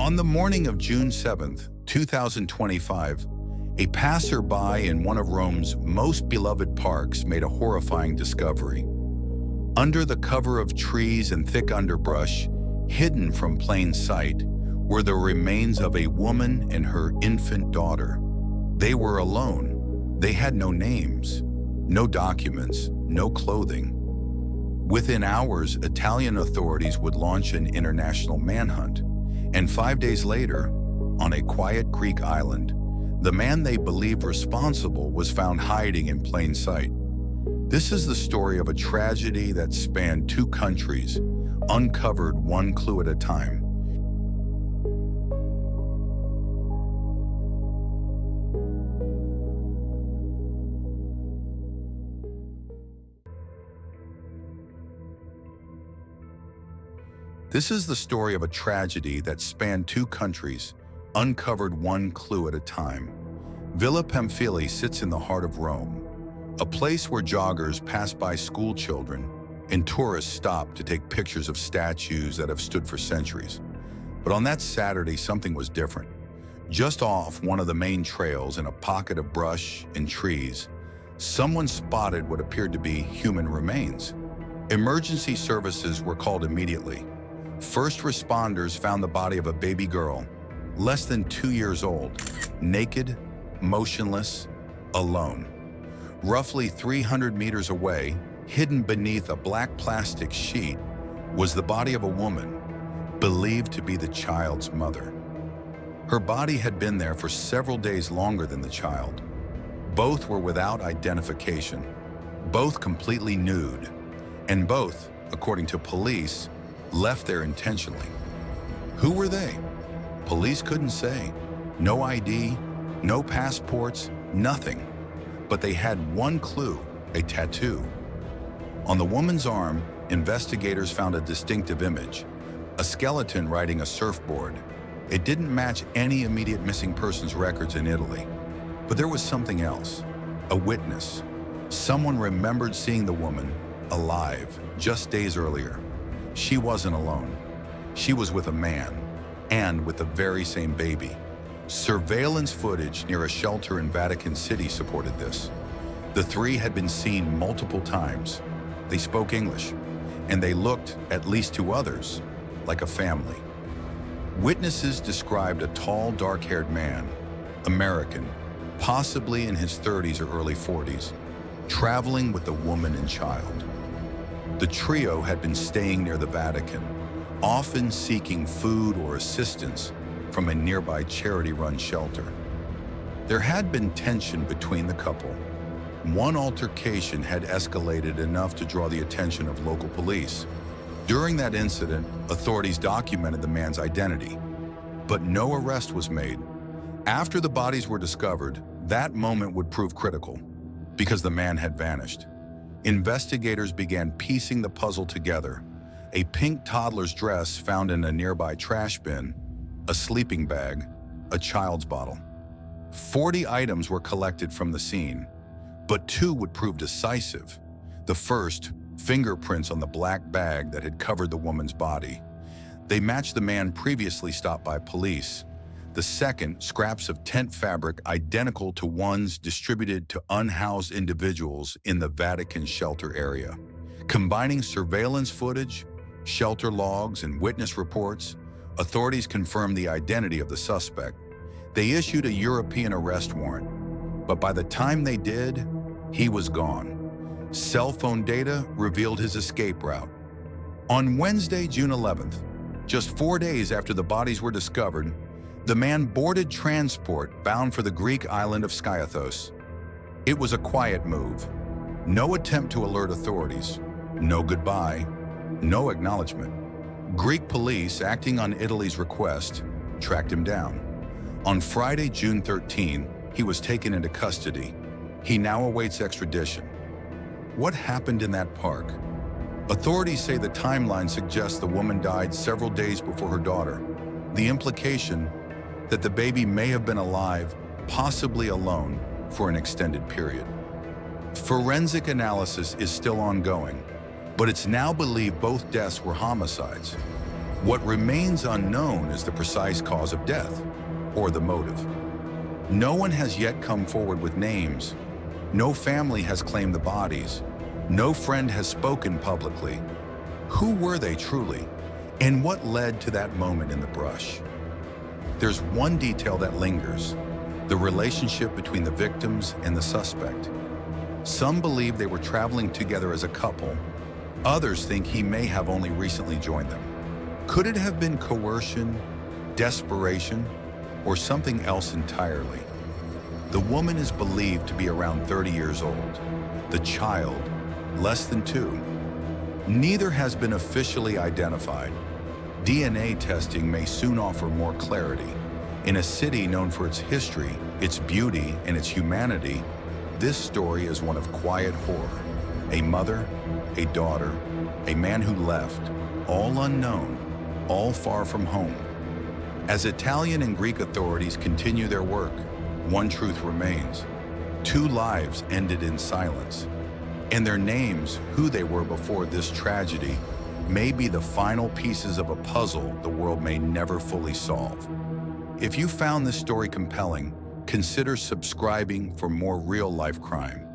On the morning of June 7th, 2025, a passerby in one of Rome's most beloved parks made a horrifying discovery. Under the cover of trees and thick underbrush, hidden from plain sight, were the remains of a woman and her infant daughter. They were alone. They had no names, no documents, no clothing. Within hours, Italian authorities would launch an international manhunt, and 5 days later, on a quiet Greek island, the man they believed responsible was found hiding in plain sight. This is the story of a tragedy that spanned 2 countries, uncovered 1 clue at a time. This is the story of a tragedy that spanned 2 countries, uncovered 1 clue at a time. Villa Pamphili sits in the heart of Rome, a place where joggers pass by school children and tourists stop to take pictures of statues that have stood for centuries. But on that Saturday, something was different. Just off one of the main trails, in a pocket of brush and trees, someone spotted what appeared to be human remains. Emergency services were called immediately. First responders found the body of a baby girl, less than 2 years old, naked, motionless, alone. Roughly 300 meters away, hidden beneath a black plastic sheet, was the body of a woman, believed to be the child's mother. Her body had been there for several days longer than the child. Both were without identification, both completely nude, and both, according to police, left there intentionally. Who were they? Police couldn't say. No ID, no passports, nothing. But they had 1 clue, a tattoo. On the woman's arm, investigators found a distinctive image, a skeleton riding a surfboard. It didn't match any immediate missing persons records in Italy. But there was something else, a witness. Someone remembered seeing the woman alive just days earlier. She wasn't alone. She was with a man, and with the very same baby. Surveillance footage near a shelter in Vatican City supported this. The 3 had been seen multiple times. They spoke English, and they looked, at least to others, like a family. Witnesses described a tall, dark-haired man, American, possibly in his 30s or early 40s, traveling with the woman and child. The trio had been staying near the Vatican, often seeking food or assistance from a nearby charity-run shelter. There had been tension between the couple. One altercation had escalated enough to draw the attention of local police. During that incident, authorities documented the man's identity, but no arrest was made. After the bodies were discovered, that moment would prove critical, because the man had vanished. Investigators began piecing the puzzle together. A pink toddler's dress found in a nearby trash bin, a sleeping bag, a child's bottle. 40 items were collected from the scene, but 2 would prove decisive. The first, fingerprints on the black bag that had covered the woman's body. They matched the man previously stopped by police. The second, scraps of tent fabric identical to ones distributed to unhoused individuals in the Vatican shelter area. Combining surveillance footage, shelter logs, and witness reports, authorities confirmed the identity of the suspect. They issued a European arrest warrant, but by the time they did, he was gone. Cell phone data revealed his escape route. On Wednesday, June 11th, just 4 days after the bodies were discovered, the man boarded transport bound for the Greek island of Skiathos. It was a quiet move. No attempt to alert authorities. No goodbye. No acknowledgement. Greek police, acting on Italy's request, tracked him down. On Friday, June 13, he was taken into custody. He now awaits extradition. What happened in that park? Authorities say the timeline suggests the woman died several days before her daughter. The implication that the baby may have been alive, possibly alone, for an extended period. Forensic analysis is still ongoing, but it's now believed both deaths were homicides. What remains unknown is the precise cause of death, or the motive. No one has yet come forward with names. No family has claimed the bodies. No friend has spoken publicly. Who were they truly? And what led to that moment in the brush? There's one detail that lingers: the relationship between the victims and the suspect. Some believe they were traveling together as a couple. Others think he may have only recently joined them. Could it have been coercion, desperation, or something else entirely? The woman is believed to be around 30 years old. The child, less than 2. Neither has been officially identified. DNA testing may soon offer more clarity. In a city known for its history, its beauty, and its humanity, this story is one of quiet horror. A mother, a daughter, a man who left, all unknown, all far from home. As Italian and Greek authorities continue their work, one truth remains: 2 lives ended in silence. And their names, who they were before this tragedy, may be the final pieces of a puzzle the world may never fully solve. If you found this story compelling, consider subscribing for more real-life crime.